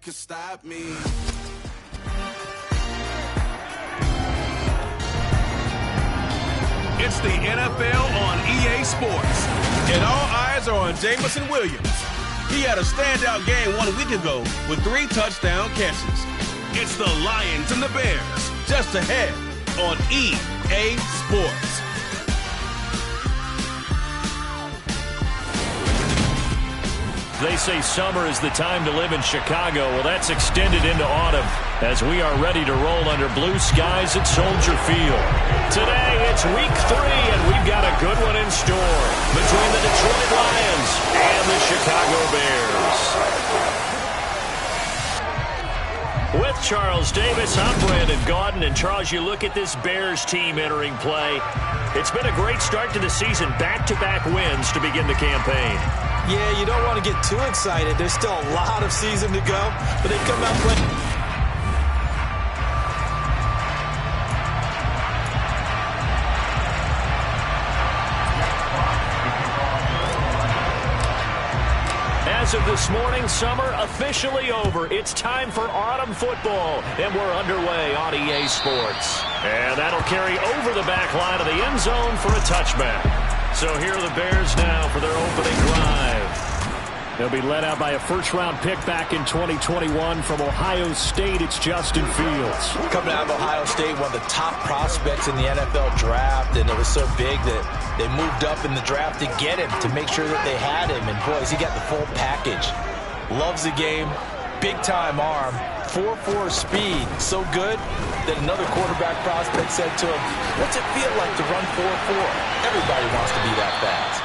could stop me. It's the NFL on EA Sports, and all eyes are on Jamison Williams. He had a standout game 1 week ago with 3 touchdown catches. It's the Lions and the Bears, just ahead on EA Sports. They say summer is the time to live in Chicago. Well, that's extended into autumn as we are ready to roll under blue skies at Soldier Field. Today, it's week 3, and we've got a good one in store between the Detroit Lions and the Chicago Bears. With Charles Davis, I'm Brandon Gaudin, and Charles, you look at this Bears team entering play. It's been a great start to the season, back-to-back wins to begin the campaign. Yeah, you don't want to get too excited. There's still a lot of season to go, but they come out playing. As of this morning, summer officially over. It's time for autumn football, and we're underway on EA Sports. And that'll carry over the back line of the end zone for a touchback. So here are the Bears now for their opening drive. They'll be led out by a first-round pick back in 2021 from Ohio State. It's Justin Fields. Coming out of Ohio State, one of the top prospects in the NFL draft, and it was so big that they moved up in the draft to get him, to make sure that they had him. And, boys, he got the full package. Loves the game, big-time arm, 4.4 speed, so good that another quarterback prospect said to him, "What's it feel like to run 4.4? Everybody wants to be that fast."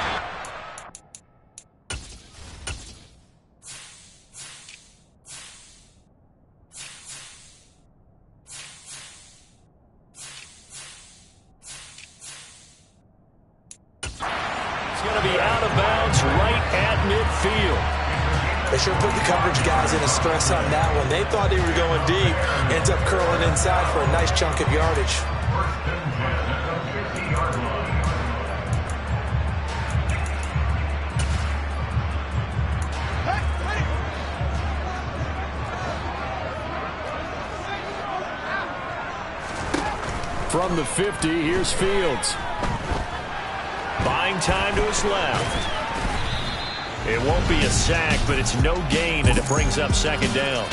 It's going to be out of bounds right at midfield. They sure put the coverage guys in a stress on that one. They thought they were going deep. Ends up curling inside for a nice chunk of yardage. From the 50, here's Fields. Buying time to his left. It won't be a sack, but it's no gain, and it brings up second down.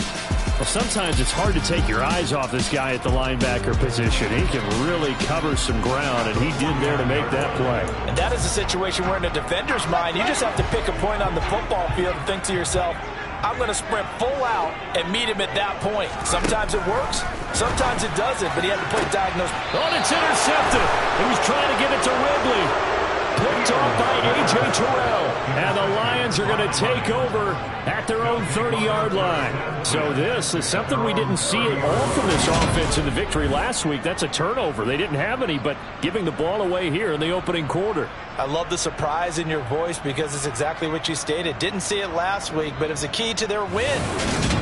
Well, sometimes it's hard to take your eyes off this guy at the linebacker position. He can really cover some ground, and he did there to make that play. And that is a situation where in a defender's mind, you just have to pick a point on the football field and think to yourself, I'm going to sprint full out and meet him at that point. Sometimes it works, sometimes it doesn't, but he had to play diagnose. Oh, it's intercepted. He was trying to get it to Ridley. Picked off by A.J. Terrell. And the Lions are going to take over at their own 30-yard line. So this is something we didn't see at all from this offense in the victory last week. That's a turnover. They didn't have any, but giving the ball away here in the opening quarter. I love the surprise in your voice because it's exactly what you stated. Didn't see it last week, but it was a key to their win.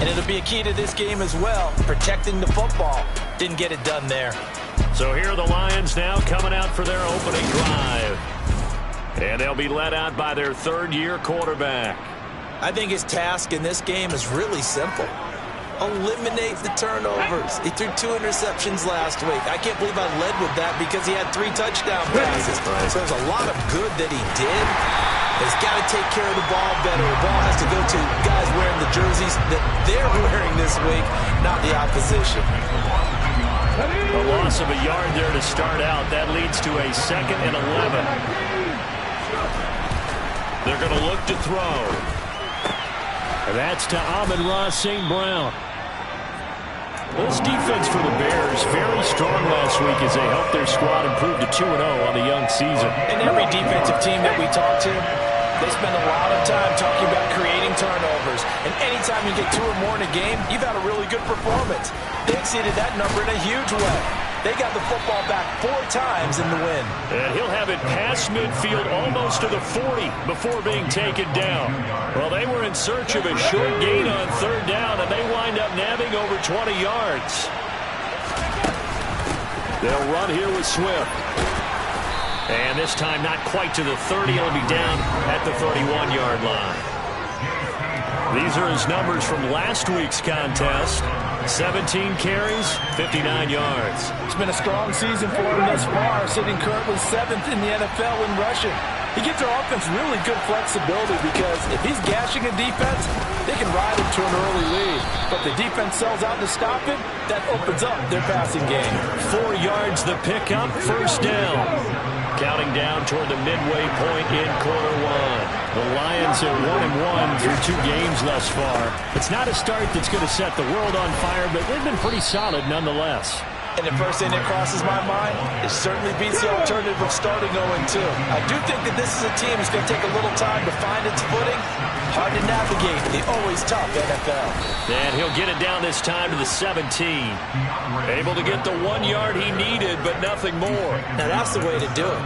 And it'll be a key to this game as well, protecting the football. Didn't get it done there. So here are the Lions now coming out for their opening drive. And they'll be led out by their third-year quarterback. I think his task in this game is really simple. Eliminate the turnovers. He threw 2 interceptions last week. I can't believe I led with that because he had 3 touchdown passes. So there's a lot of good that he did. He's got to take care of the ball better. The ball has to go to guys wearing the jerseys that they're wearing this week, not the opposition. A loss of a yard there to start out. That leads to a 2nd and 11. They're going to look to throw. And that's to Amon-Ra St. Brown. This defense for the Bears, very strong last week as they helped their squad improve to 2-0 on the young season. And every defensive team that we talk to, they spend a lot of time talking about creating turnovers. And anytime you get 2 or more in a game, you've had a really good performance. They exceeded that number in a huge way. They got the football back 4 times in the win. And he'll have it past midfield almost to the 40 before being taken down. Well, they were in search of a short gain on 3rd down, and they wind up nabbing over 20 yards. They'll run here with Swift. And this time not quite to the 30. He'll be down at the 31-yard line. These are his numbers from last week's contest. 17 carries, 59 yards. It's been a strong season for him thus far, sitting currently 7th in the NFL in rushing. He gives their offense really good flexibility because if he's gashing a defense, they can ride him to an early lead. But the defense sells out to stop him, that opens up their passing game. 4 yards the pickup, first down. Counting down toward the midway point in quarter one. The Lions are 1-1 through 2 games thus far. It's not a start that's going to set the world on fire, but they've been pretty solid nonetheless. And the first thing that crosses my mind, it certainly beats the alternative of starting 0-2. I do think that this is a team that's going to take a little time to find its footing. Hard to navigate the always tough NFL. And he'll get it down this time to the 17. Able to get the 1 yard he needed, but nothing more. Now that's the way to do it.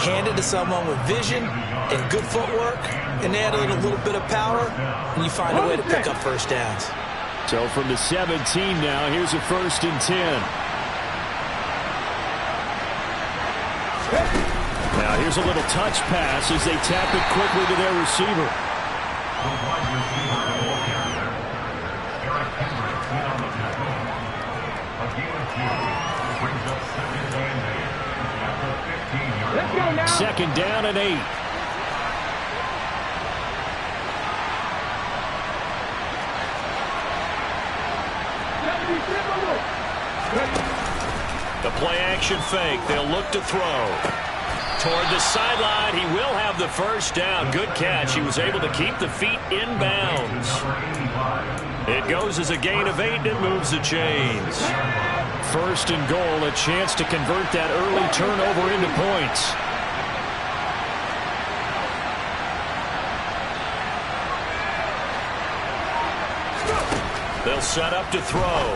Hand it to someone with vision and good footwork, and add a little bit of power, and you find a way to pick up first downs. So from the 17 now, here's a 1st and 10. Now here's a little touch pass as they tap it quickly to their receiver. Second down and 8. The play action fake. They'll look to throw. Toward the sideline, he will have the first down. Good catch. He was able to keep the feet in bounds. It goes as a gain of 8 and moves the chains. 1st and goal, a chance to convert that early turnover into points. They'll set up to throw.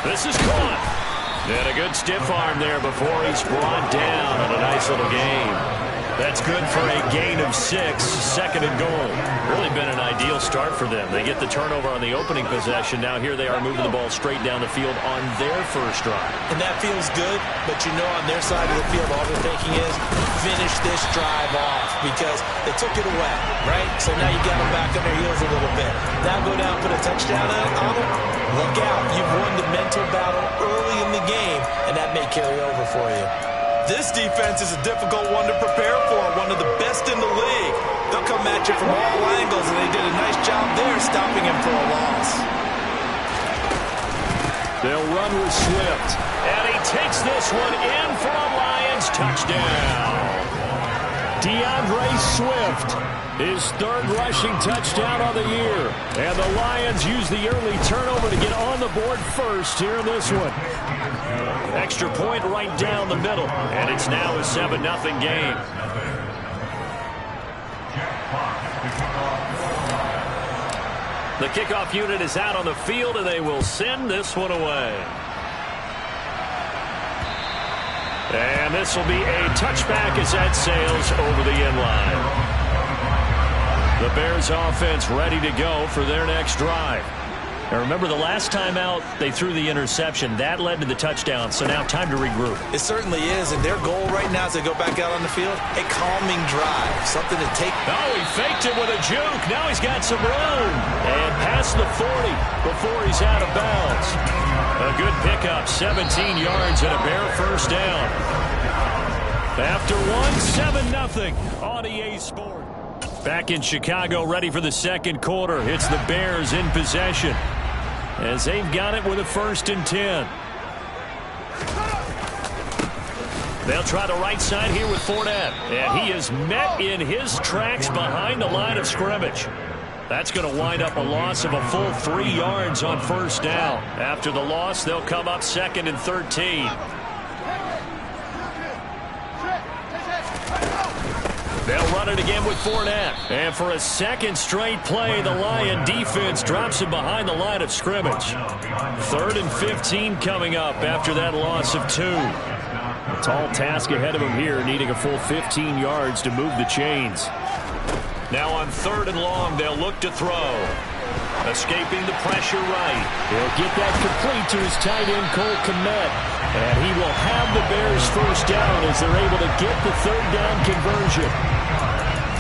This is caught. And a good stiff arm there before he's brought down on a nice little game. That's good for a gain of 6, 2nd and goal. Really been an ideal start for them. They get the turnover on the opening possession. Now here they are moving the ball straight down the field on their first drive. And that feels good, but you know on their side of the field all they're thinking is finish this drive off because they took it away, right? So now you got them back on their heels a little bit. Now go down, put a touchdown on them. Look out. You've won the mental battle early in the game, and that may carry over for you. This defense is a difficult one to prepare for, one of the best in the league. They'll come at you from all angles, and they did a nice job there stopping him for a loss. They'll run with Swift, and he takes this one in for a Lions touchdown. DeAndre Swift, his 3rd rushing touchdown on the year. And the Lions use the early turnover to get on the board first here in this one. Extra point right down the middle, and it's now a 7-0 game. The kickoff unit is out on the field, and they will send this one away. And this will be a touchback as that sails over the end line. The Bears offense ready to go for their next drive. Now remember, the last time out, they threw the interception. That led to the touchdown, so now time to regroup. It certainly is, and their goal right now as they go back out on the field, a calming drive, something to take. Oh, he faked it with a juke. Now he's got some room. And past the 40 before he's out of bounds. A good pickup, 17 yards and a Bear first down. After one, 7-0 on EA Sports. Back in Chicago, ready for the second quarter. It's the Bears in possession as they've got it with a 1st and 10. They'll try the right side here with Fournette, and he is met in his tracks behind the line of scrimmage. That's going to wind up a loss of a full 3 yards on first down. After the loss, they'll come up 2nd and 13. They'll run it again with Fournette. And for a 2nd straight play, the Lion defense drops him behind the line of scrimmage. 3rd and 15 coming up after that loss of 2. A tall task ahead of him here, needing a full 15 yards to move the chains. Now on 3rd and long, they'll look to throw. Escaping the pressure right. He'll get that complete to his tight end, Cole Kmet. And he will have the Bears first down as they're able to get the 3rd down conversion.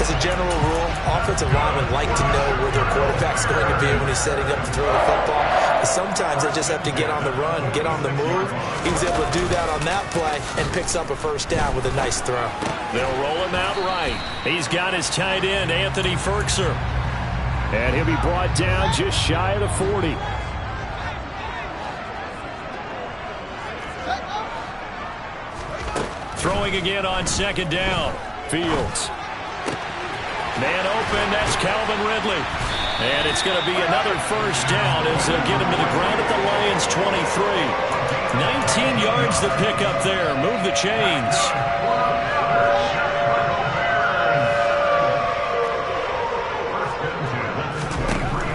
As a general rule, offensive linemen like to know where their quarterback's going to be when he's setting up to throw the football. But sometimes they just have to get on the run, get on the move. He was able to do that on that play and picks up a first down with a nice throw. They'll roll him out right. He's got his tight end, Anthony Ferkser. And he'll be brought down just shy of the 40. Throwing again on second down. Fields. Man open, that's Calvin Ridley. And it's going to be another first down as they'll get him to the ground at the Lions' 23. 19 yards to pick up there. Move the chains.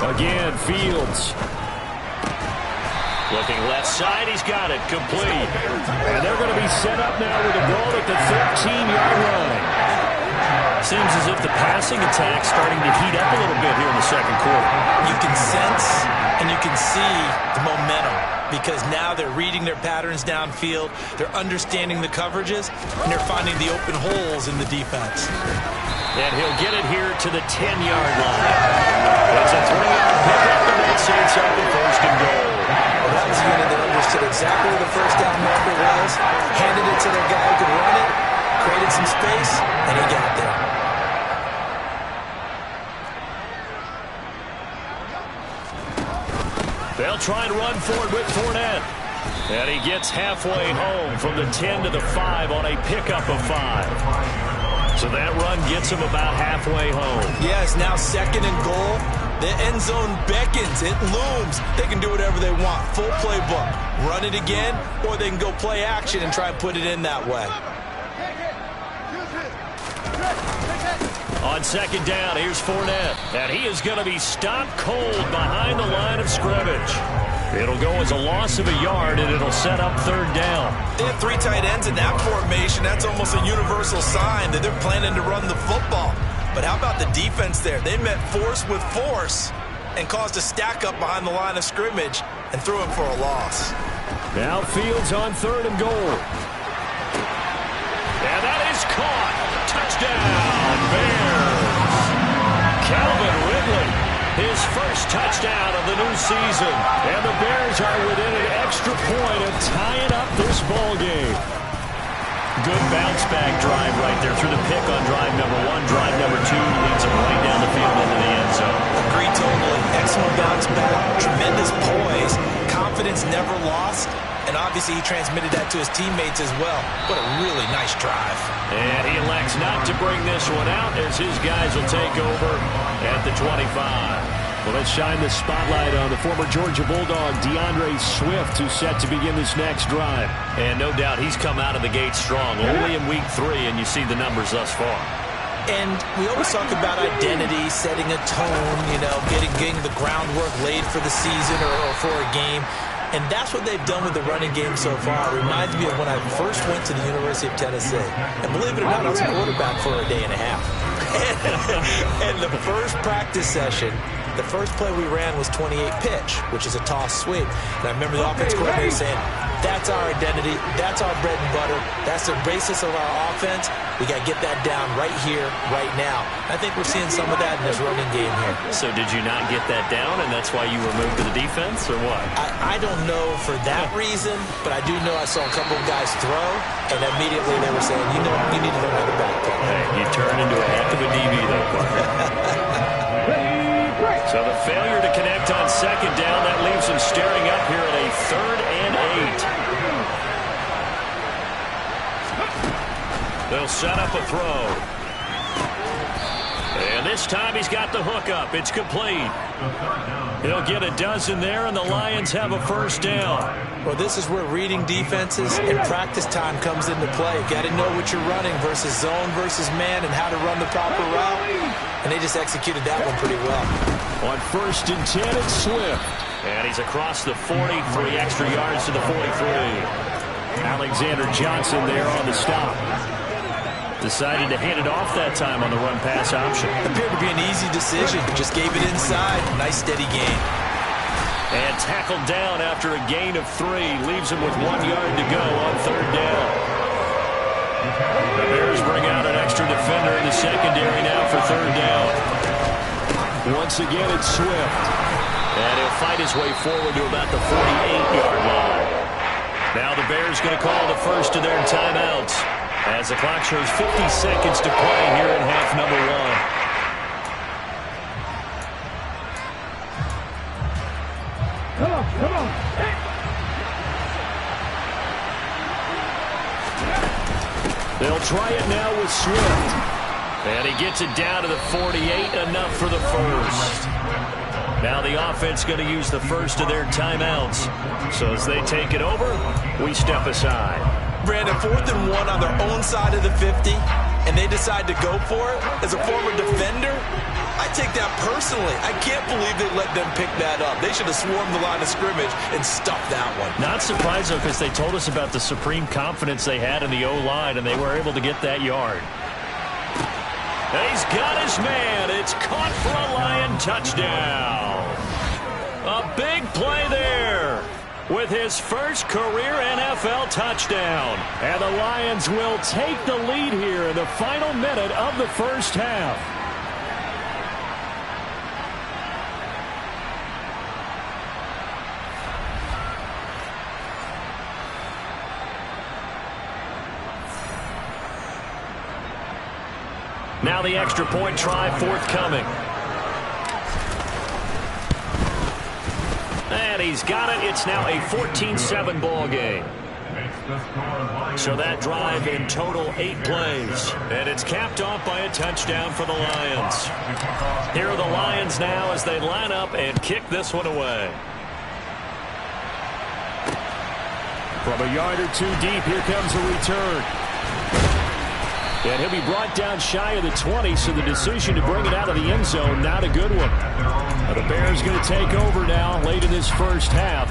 Again, Fields. Looking left side, he's got it, complete. And they're going to be set up now with a ball at the 13-yard line. Seems as if the passing attack's starting to heat up a little bit here in the second quarter. You can sense and you can see the momentum because now they're reading their patterns downfield, they're understanding the coverages, and they're finding the open holes in the defense. And he'll get it here to the 10-yard line. It's a 3-yard pickup, and that sets up the first and goal. Well, that was a unit that understood exactly where the first down marker was, handed it to their guy who could run it, created some space, and he got there. They'll try and run for it with Fournette. And he gets halfway home from the 10 to the 5 on a pickup of 5. So that run gets him about halfway home. Yeah, it's now second and goal. The end zone beckons. It looms. They can do whatever they want. Full playbook. Run it again, or they can go play action and try and put it in that way. On second down, here's Fournette. And he is going to be stopped cold behind the line of scrimmage. It'll go as a loss of a yard, and it'll set up third down. They have 3 tight ends in that formation. That's almost a universal sign that they're planning to run the football. But how about the defense there? They met force with force and caused a stack up behind the line of scrimmage and threw him for a loss. Now Fields on third and goal. And that is caught. Touchdown, Bears. Calvin Ridley, his first touchdown of the new season. And the Bears are within an extra point of tying up this ball game. Good bounce-back drive right there through the pick on drive number 1. Drive number 2 leads him right down the field into the end zone. Agreed totally. Excellent bounce-back. Tremendous poise. Confidence never lost. And obviously he transmitted that to his teammates as well. What a really nice drive. And he elects not to bring this one out as his guys will take over at the 25. Well, let's shine the spotlight on the former Georgia Bulldog, DeAndre Swift, who's set to begin this next drive. And no doubt he's come out of the gate strong, only in week 3, and you see the numbers thus far. And we always talk about identity, setting a tone, getting the groundwork laid for the season or for a game. And that's what they've done with the running game so far. It reminds me of when I first went to the University of Tennessee. And believe it or not, I was a quarterback for a day and a half. And the first practice session, the first play we ran was 28 pitch, which is a toss sweep. And I remember the offense coordinator saying, that's our identity, that's our bread and butter, that's the basis of our offense. We got to get that down right here, right now. I think we're seeing some of that in this running game here. So did you not get that down, and that's why you were moved to the defense, or what? I don't know for that reason, but I do know I saw a couple of guys throw, and immediately they were saying, you need to learn how to backpedal. Hey, you turned into a heck of a DB, though, partner. So the failure to connect on second down, that leaves him staring up here at a 3rd and 8. They'll set up a throw. And this time he's got the hook up. It's complete. He'll get a dozen there, and the Lions have a first down. Well, this is where reading defenses and practice time comes into play. Got to know what you're running versus zone versus man and how to run the proper route. And they just executed that one pretty well. On 1st and 10, it's Swift. And he's across the 40, 3 extra yards to the 43. Alexander Johnson there on the stop. Decided to hand it off that time on the run-pass option. Appeared to be an easy decision. Just gave it inside. Nice, steady gain. And tackled down after a gain of 3. Leaves him with 1 yard to go on 3rd down. The Bears bring out an extra defender in the secondary now for third down. Once again, it's Swift. And he'll fight his way forward to about the 48-yard line. Now the Bears going to call the first of their timeouts as the clock shows 50 seconds to play here in half number one. Come on. They'll try it now with Swift. And he gets it down to the 48, enough for the first. Now the offense going to use the first of their timeouts. So as they take it over, we step aside. Brandon, 4th and 1 on their own side of the 50, and they decide to go for it. As a former defender, I take that personally. I can't believe they let them pick that up. They should have swarmed the line of scrimmage and stuffed that one. Not surprised, though, because they told us about the supreme confidence they had in the O-line, and they were able to get that yard. And he's got his man. It's caught for a Lion touchdown. A big play there with his first career NFL touchdown. And the Lions will take the lead here in the final minute of the first half. Now the extra point try forthcoming. And he's got it. It's now a 14-7 ball game. So that drive in total 8 plays. And it's capped off by a touchdown for the Lions. Here are the Lions now as they line up and kick this one away. From a yard or two deep, here comes a return. And he'll be brought down shy of the 20, so the decision to bring it out of the end zone, not a good one. The Bears going to take over now late in this first half.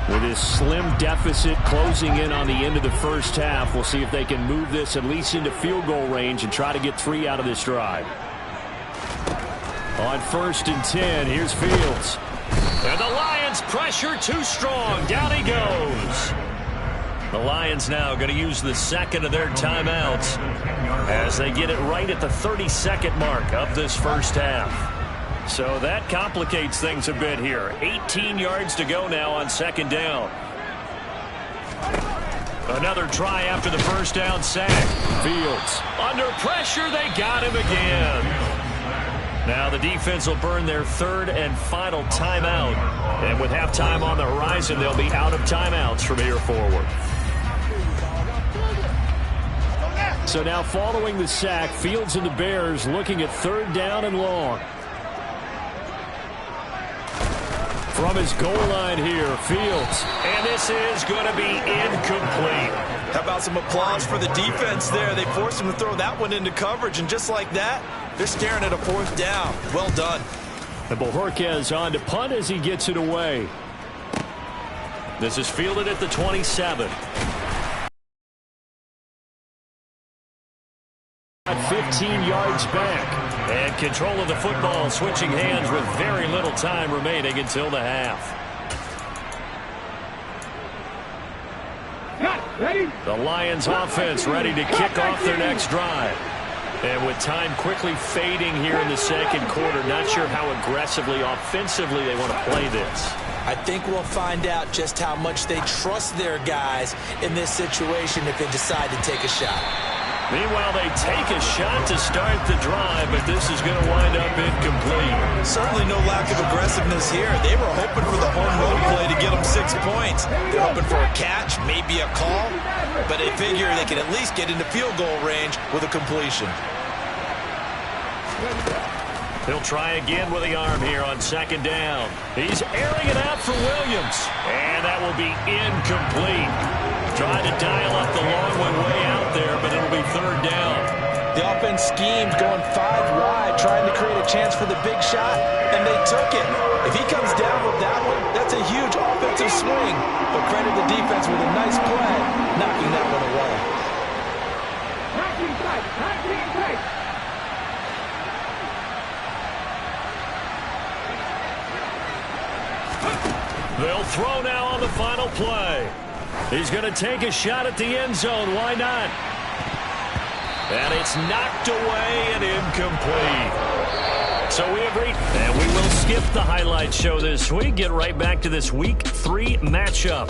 With this slim deficit closing in on the end of the first half, we'll see if they can move this at least into field goal range and try to get 3 out of this drive. On 1st and 10, here's Fields. And the Lions pressure too strong. Down he goes. The Lions now going to use the second of their timeouts as they get it right at the 32nd mark of this first half. So that complicates things a bit here. 18 yards to go now on 2nd down. Another try after the first down sack. Fields under pressure. They got him again. Now the defense will burn their 3rd and final timeout. And with halftime on the horizon, they'll be out of timeouts from here forward. So now following the sack, Fields and the Bears looking at 3rd down and long. From his goal line here, Fields. And this is going to be incomplete. How about some applause for the defense there? They forced him to throw that one into coverage, and just like that, they're staring at a 4th down. Well done. And Bojorquez on to punt as he gets it away. This is fielded at the 27. 15 yards back. And control of the football switching hands with very little time remaining until the half. The Lions offense ready to kick off their next drive. And with time quickly fading here in the 2nd quarter, not sure how aggressively, offensively they want to play this. I think we'll find out just how much they trust their guys in this situation if they decide to take a shot. Meanwhile, they take a shot to start the drive, but this is going to wind up incomplete. Certainly no lack of aggressiveness here. They were hoping for the home run play to get them 6 points. They're hoping for a catch, maybe a call, but they figure they can at least get into field goal range with a completion. He'll try again with the arm here on 2nd down. He's airing it out for Williams, and that will be incomplete. Tried to dial up the long one way out there, but it'll be 3rd down. The offense schemed going 5 wide, trying to create a chance for the big shot, and they took it. If he comes down with that one, that's a huge offensive swing. But credit the defense with a nice play, knocking that one away. They'll throw now on the final play. He's going to take a shot at the end zone. Why not? And it's knocked away and incomplete. So we agree, and we will skip the highlight show this week. Get right back to this Week 3 matchup.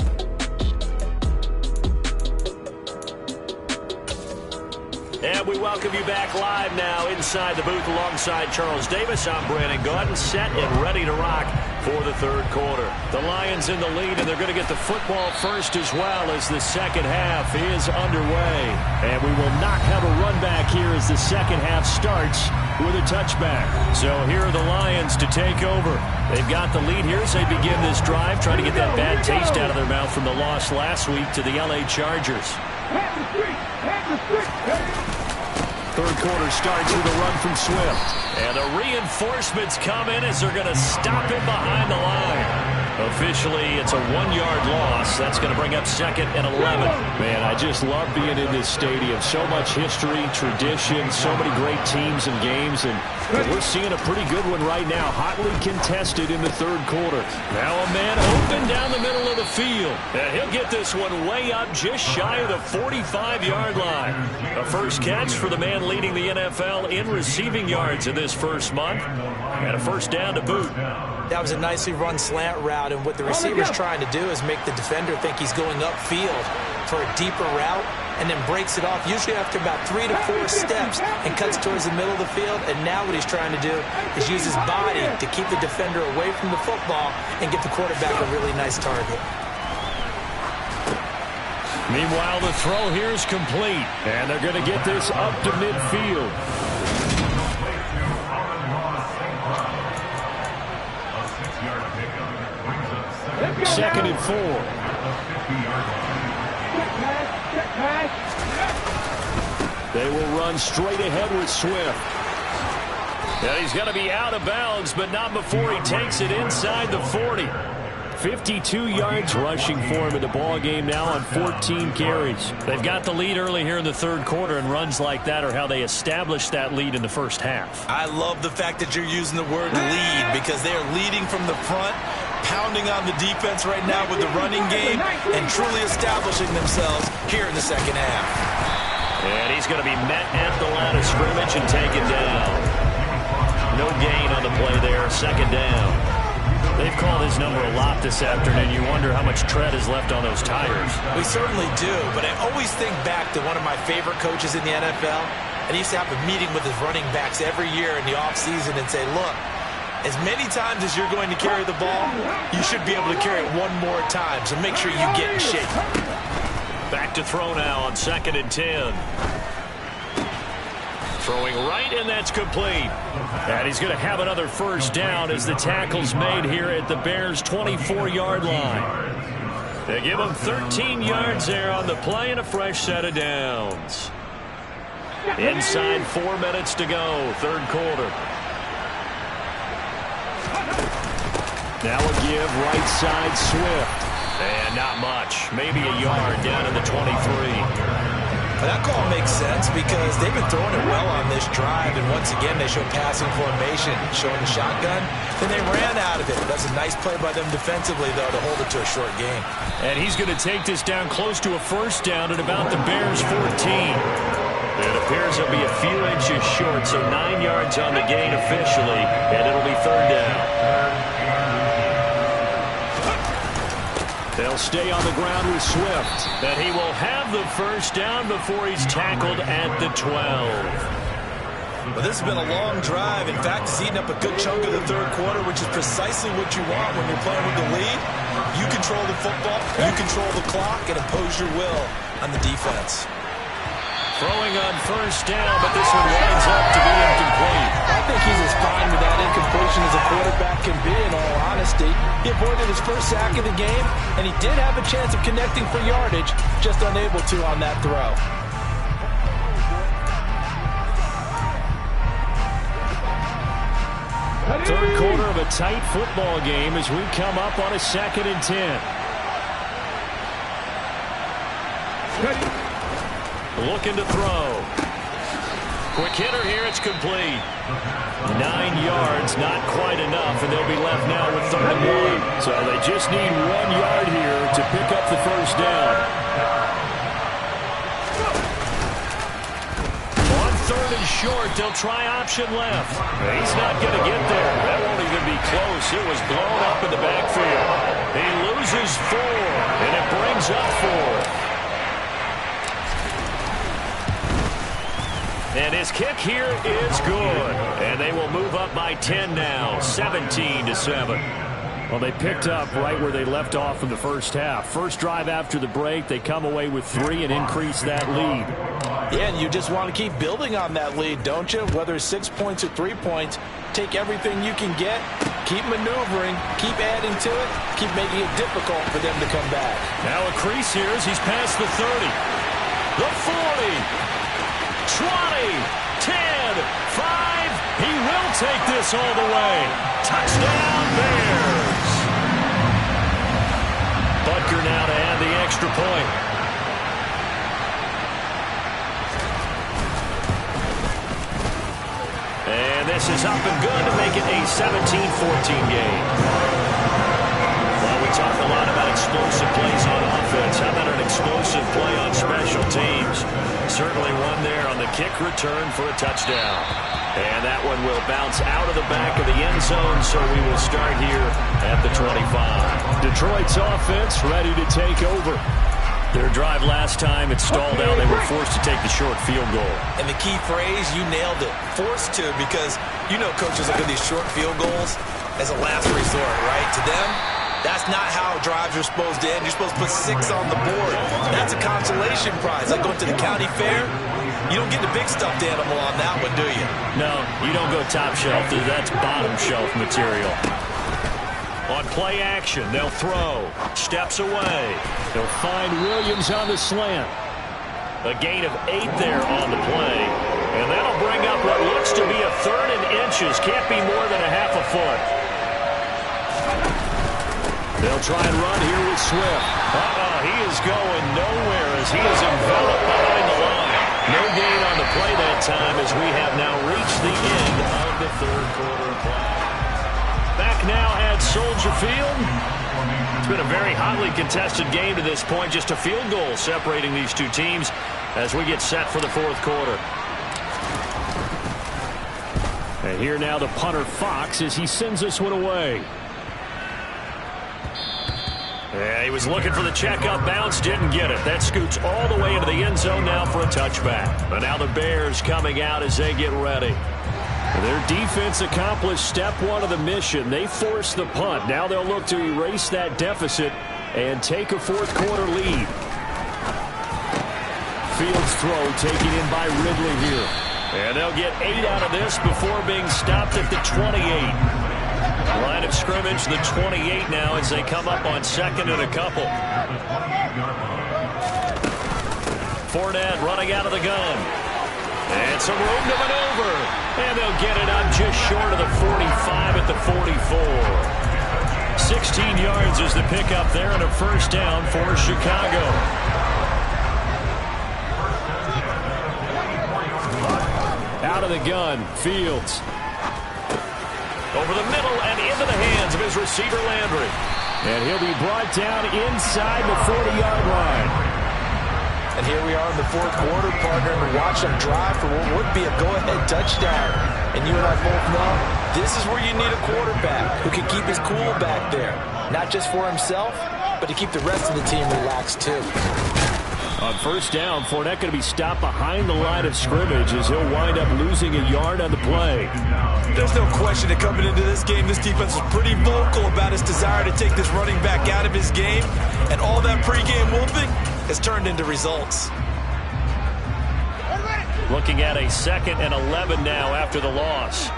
And we welcome you back live now inside the booth alongside Charles Davis. I'm Brandon Gaudin, set and ready to rock for the third quarter. The Lions in the lead, and they're going to get the football first as well as the second half is underway. And we will not have a run back here as the second half starts with a touchback. So here are the Lions to take over. They've got the lead here as they begin this drive, trying to get that bad taste out of their mouth from the loss last week to the LA Chargers. Third quarter starts with a run from Swift. And the reinforcements come in as they're going to stop him behind the line. Officially, it's a 1-yard loss. That's going to bring up second and 11. Man, I just love being in this stadium. So much history, tradition, so many great teams and games. And we're seeing a pretty good one right now. Hotly contested in the third quarter. Now a man open down the middle of the field. And he'll get this one way up just shy of the 45-yard line. A first catch for the man leading the NFL in receiving yards in this first month. And a first down to boot. That was a nicely run slant route, and what the receiver's trying to do is make the defender think he's going upfield for a deeper route and then breaks it off, usually after about 3 to 4 steps, and cuts towards the middle of the field. And now what he's trying to do is use his body to keep the defender away from the football and get the quarterback a really nice target. Meanwhile, the throw here is complete, and they're going to get this up to midfield. Second and 4. They will run straight ahead with Swift. And he's going to be out of bounds, but not before he takes it inside the 40. 52 yards rushing for him in the ball game now on 14 carries. They've got the lead early here in the third quarter, and runs like that are how they established that lead in the first half. I love the fact that you're using the word lead, because they are leading from the front, pounding on the defense right now with the running game, and truly establishing themselves here in the second half. And he's going to be met at the line of scrimmage and taken down. No gain on the play there, second down. They've called his number a lot this afternoon. You wonder how much tread is left on those tires. We certainly do, but I always think back to one of my favorite coaches in the NFL, and he used to have a meeting with his running backs every year in the offseason and say, look, as many times as you're going to carry the ball, you should be able to carry it one more time, so make sure you get in shape. Back to throw now on second and 10. Throwing right, and that's complete. And he's going to have another first down as the tackle's made here at the Bears' 24-yard line. They give him 13 yards there on the play and a fresh set of downs. Inside 4 minutes to go, third quarter. Now a give right side Swift. And not much. Maybe a yard down to the 23. That call makes sense because they've been throwing it well on this drive, and once again they show passing formation, showing the shotgun. Then they ran out of it. That's a nice play by them defensively, though, to hold it to a short game. And he's going to take this down close to a first down at about the Bears' 14. It appears he'll be a few inches short, so 9 yards on the gain officially, and it'll be third down. They'll stay on the ground with Swift. And he will have the first down before he's tackled at the 12. Well, this has been a long drive. In fact, it's eaten up a good chunk of the third quarter, which is precisely what you want when you're playing with the lead. You control the football, you control the clock, and impose your will on the defense. Throwing on first down, but this one winds up to be incomplete. I think he's as fine with that incompletion as a quarterback can be, in all honesty. He avoided his first sack of the game, and he did have a chance of connecting for yardage, just unable to on that throw. Third quarter of a tight football game as we come up on a second and 10. Looking to throw. Quick hitter here, it's complete. 9 yards, not quite enough, and they'll be left now with third and 1. So they just need 1 yard here to pick up the first down. 3rd and short. They'll try option left. He's not going to get there. That won't even be close. It was blown up in the backfield. He loses 4, and it brings up 4. And his kick here is good. And they will move up by 10 now, 17-7. Well, they picked up right where they left off in the first half. First drive after the break, they come away with 3 and increase that lead. Yeah, and you just want to keep building on that lead, don't you? Whether it's 6 points or 3 points, take everything you can get, keep maneuvering, keep adding to it, keep making it difficult for them to come back. Now a crease here as he's past the 30, the 40. 20, 10, 5. He will take this all the way. Touchdown, Bears. Butker now to add the extra point. And this is up and good to make it a 17-14 game. Well, we talk a lot about explosive plays on offense. How about an explosive play on special teams? Certainly one there on the kick return for a touchdown. And that one will bounce out of the back of the end zone, so we will start here at the 25. Detroit's offense ready to take over. Their drive last time, it stalled out. They were forced to take the short field goal. And the key phrase, you nailed it, forced to, because you know coaches look at these short field goals as a last resort, right? To them, that's not how drives are supposed to end. You're supposed to put 6 on the board. That's a consolation prize. Like going to the county fair, you don't get the big stuffed animal on that one, do you? No, you don't go top shelf. That's bottom shelf material. On play action, they'll throw. Steps away. They'll find Williams on the slant. A gain of 8 there on the play. And that'll bring up what looks to be a 3rd and inches. Can't be more than a half a foot. They'll try and run here with Swift. He is going nowhere as he is enveloped behind the line. No gain on the play that time as we have now reached the end of the 3rd quarter play. Back now at Soldier Field. It's been a very hotly contested game to this point. Just a field goal separating these two teams as we get set for the 4th quarter. And here now the punter Fox as he sends this one away. Yeah, he was looking for the check-up bounce, didn't get it. That scoots all the way into the end zone now for a touchback. But now the Bears coming out as they get ready. Their defense accomplished step 1 of the mission. They forced the punt. Now they'll look to erase that deficit and take a 4th quarter lead. Fields throw taken in by Ridley here. And they'll get 8 out of this before being stopped at the 28. Line of scrimmage, the 28 now as they come up on 2nd and a couple. Fournette running out of the gun. And some room to maneuver. And they'll get it up just short of the 45 at the 44. 16 yards is the pickup there and a 1st down for Chicago. Out of the gun, Fields. Over the middle and into the hands of his receiver, Landry. And he'll be brought down inside the 40-yard line. And here we are in the 4th quarter, partner, and watch them drive for what would be a go-ahead touchdown. And you and I both know this is where you need a quarterback who can keep his cool back there. Not just for himself, but to keep the rest of the team relaxed too. On 1st down, Fournette going to be stopped behind the line of scrimmage as he'll wind up losing a yard on the play. There's no question that coming into this game, this defense was pretty vocal about its desire to take this running back out of his game. And all that pregame whooping has turned into results. Looking at a 2nd and 11 now after the loss.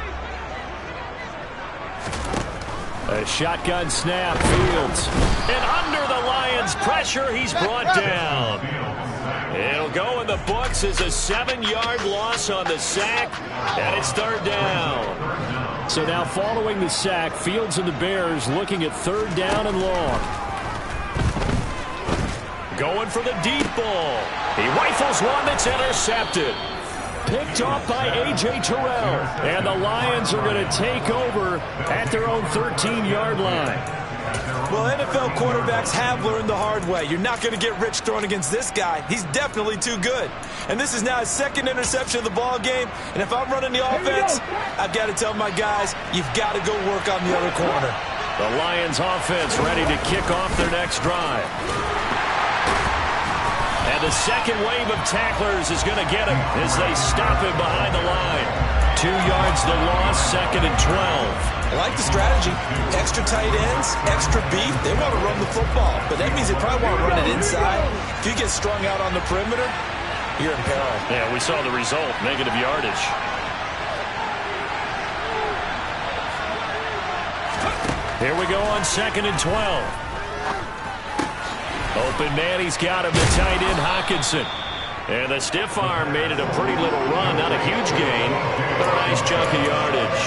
A shotgun snap, Fields. And under the Lions' pressure, he's brought down. It'll go in the books as a 7-yard loss on the sack, and it's 3rd down. So now following the sack, Fields and the Bears looking at 3rd down and long. Going for the deep ball. He rifles one that's intercepted. Picked off by A.J. Terrell. And the Lions are going to take over at their own 13-yard line. Well, NFL quarterbacks have learned the hard way. You're not going to get rich throwing against this guy. He's definitely too good. And this is now his second interception of the ball game. And if I'm running the offense, I've got to tell my guys, you've got to go work on the other corner. The Lions offense ready to kick off their next drive. And the second wave of tacklers is going to get him as they stop him behind the line. 2 yards the loss, 2nd and 12. I like the strategy. Extra tight ends, extra beef. They want to run the football, but that means they probably want to run it inside. If you get strung out on the perimeter, you're in peril. Yeah, we saw the result, negative yardage. Here we go on 2nd and 12. Open man, he's got him, the tight end Hockenson. And the stiff arm made it a pretty little run. Not a huge gain, but a nice chunk of yardage.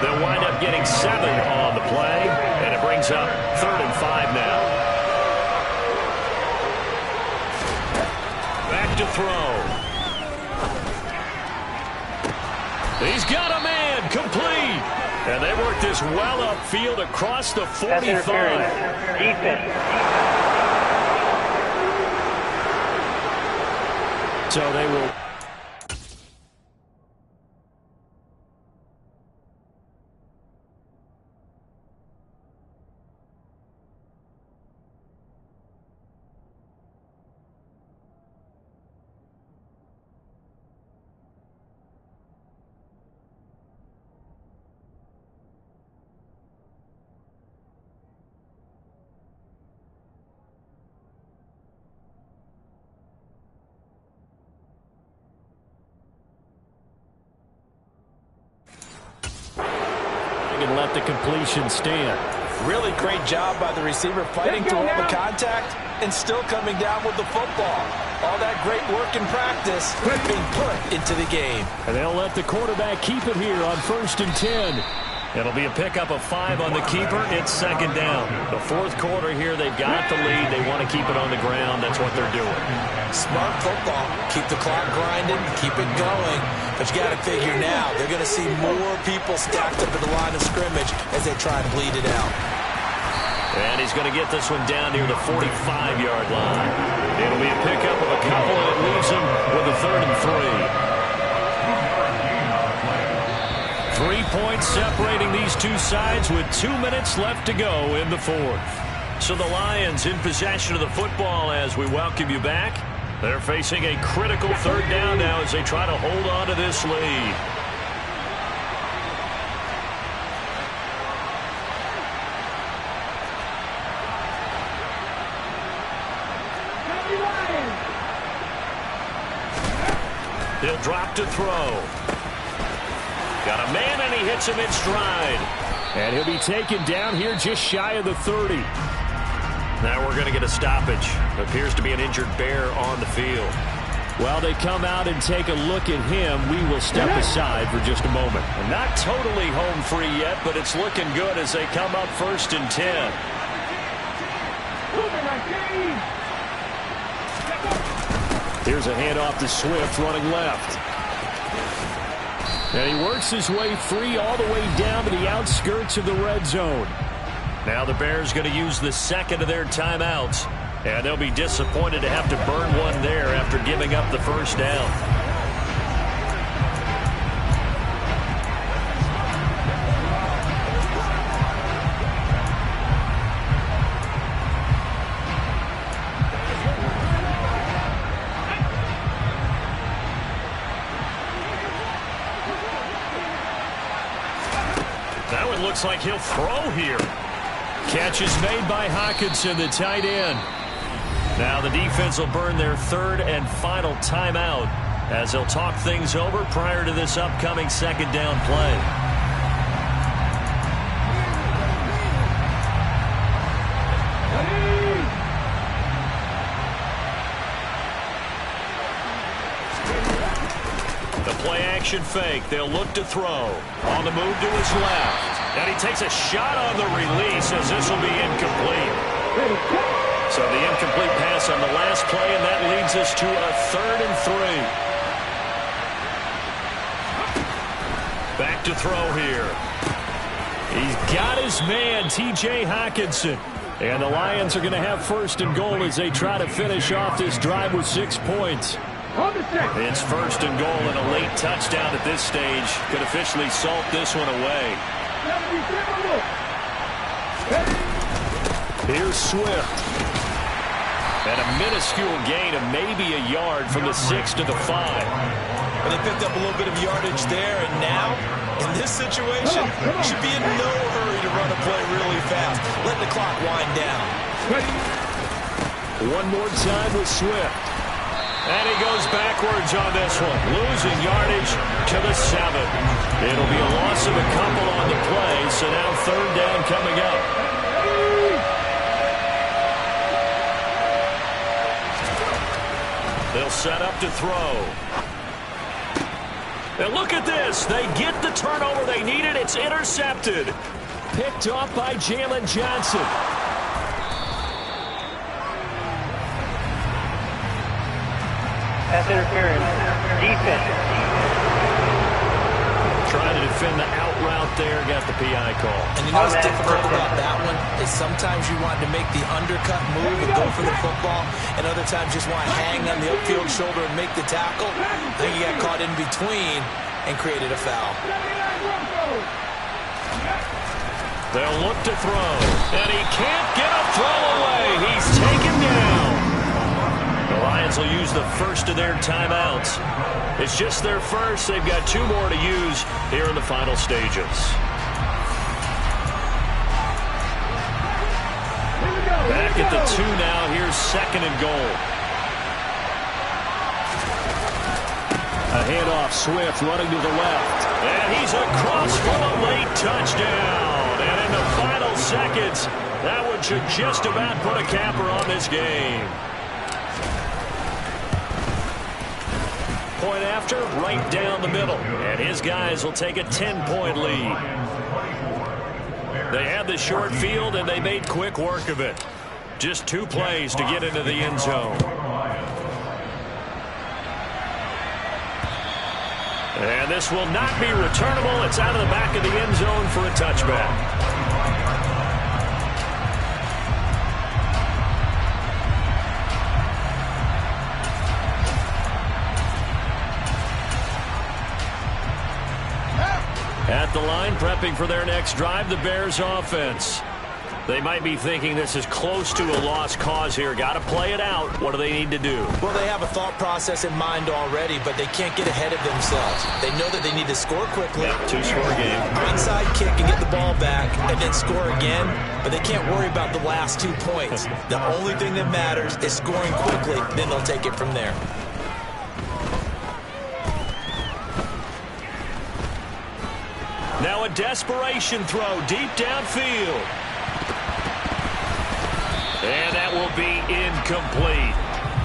They'll wind up getting 7 on the play, and it brings up 3rd and 5 now. Back to throw. He's got a man, complete. And they work this well upfield across the 45. Defense. So they will. And let the completion stand. Really great job by the receiver fighting through all the contact and still coming down with the football. All that great work in practice being put into the game. And they'll let the quarterback keep it here on 1st and 10. It'll be a pickup of 5 on the keeper. It's 2nd down. The 4th quarter here, they've got the lead. They want to keep it on the ground. That's what they're doing. Smart football. Keep the clock grinding. Keep it going. But you got to figure now, they're going to see more people stacked up at the line of scrimmage as they try and bleed it out. And he's going to get this one down near the 45-yard line. It'll be a pickup of a couple, and it leaves him with a 3rd and 3. 3 points separating these two sides with 2 minutes left to go in the 4th. So the Lions in possession of the football as we welcome you back. They're facing a critical 3rd down now as they try to hold on to this lead. He'll drop to throw. Got a man, and he hits him in stride. And he'll be taken down here just shy of the 30. Now we're going to get a stoppage. Appears to be an injured bear on the field. While they come out and take a look at him, we will step aside for just a moment. And not totally home free yet, but it's looking good as they come up 1st and 10. Here's a handoff to Swift running left. And he works his way free all the way down to the outskirts of the red zone. Now the Bears going to use the 2nd of their timeouts. And they'll be disappointed to have to burn one there after giving up the 1st down. That one looks like he'll throw here. Catch is made by Hockenson, the tight end. Now the defense will burn their 3rd and final timeout as they'll talk things over prior to this upcoming 2nd down play. The play action fake. They'll look to throw. On the move to his left. And he takes a shot on the release as this will be incomplete. So the incomplete pass on the last play, and that leads us to a 3rd and 3. Back to throw here. He's got his man, T.J. Hockenson. And the Lions are going to have first and goal as they try to finish off this drive with 6 points. It's first and goal, and a late touchdown at this stage could officially salt this one away. Here's Swift. And a minuscule gain of maybe a yard from the 6 to the 5. And they picked up a little bit of yardage there, and now, in this situation, should be in no hurry to run a play really fast. Let the clock wind down. One more time with Swift. And he goes backwards on this one, losing yardage to the 7. It'll be a loss of a couple on the play, so now third down coming up. They'll set up to throw. And look at this. They get the turnover they needed. It's intercepted. Picked off by Jalen Johnson. Pass interference. Defense. Trying to defend the out route there. Got the PI call. And you know what's difficult about that one is sometimes you want to make the undercut move and go for the football, and other times just want to hang on the upfield shoulder and make the tackle. I think he got caught in between and created a foul. They'll look to throw. And he can't get a throw away. He's taken down. The Lions will use the first of their timeouts. It's just their first. They've got 2 more to use here in the final stages. Back at the 2 now. Here's second and goal. A handoff, Swift running to the left. And he's across for a late touchdown. And in the final seconds, that one should just about put a capper on this game. Point after, right down the middle. And his guys will take a 10-point lead. They had the short field, and they made quick work of it. Just 2 plays to get into the end zone. And this will not be returnable. It's out of the back of the end zone for a touchback. At the line, prepping for their next drive, the Bears offense. They might be thinking this is close to a lost cause here. Got to play it out. What do they need to do? Well, they have a thought process in mind already, but they can't get ahead of themselves. They know that they need to score quickly. Yep, 2-score game. Onside kick and get the ball back and then score again, but they can't worry about the last 2 points. The only thing that matters is scoring quickly, then they'll take it from there. Now a desperation throw deep downfield. And that will be incomplete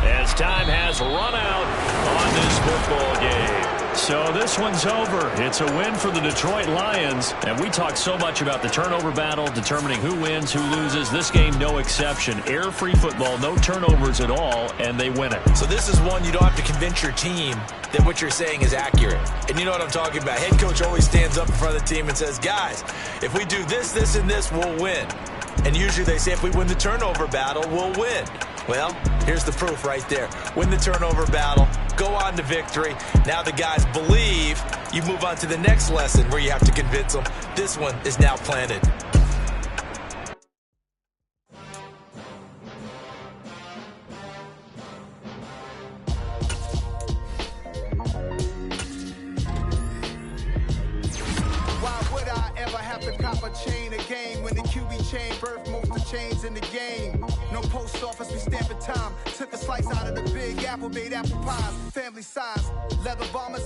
as time has run out on this football game. So this one's over. It's a win for the Detroit Lions. And we talk so much about the turnover battle, determining who wins, who loses. This game, no exception. Error-free football, no turnovers at all, and they win it. So this is one you don't have to convince your team that what you're saying is accurate. And you know what I'm talking about. Head coach always stands up in front of the team and says, guys, if we do this, this, and this, we'll win. And usually they say if we win the turnover battle, we'll win. Well, here's the proof right there. Win the turnover battle, go on to victory. Now the guys believe. You move on to the next lesson where you have to convince them. This one is now planted. Chain again when the QB chain birth most of the chains in the game. No post office, we stamping time. Took a slice out of the big apple, made apple pies, family size, leather bombers.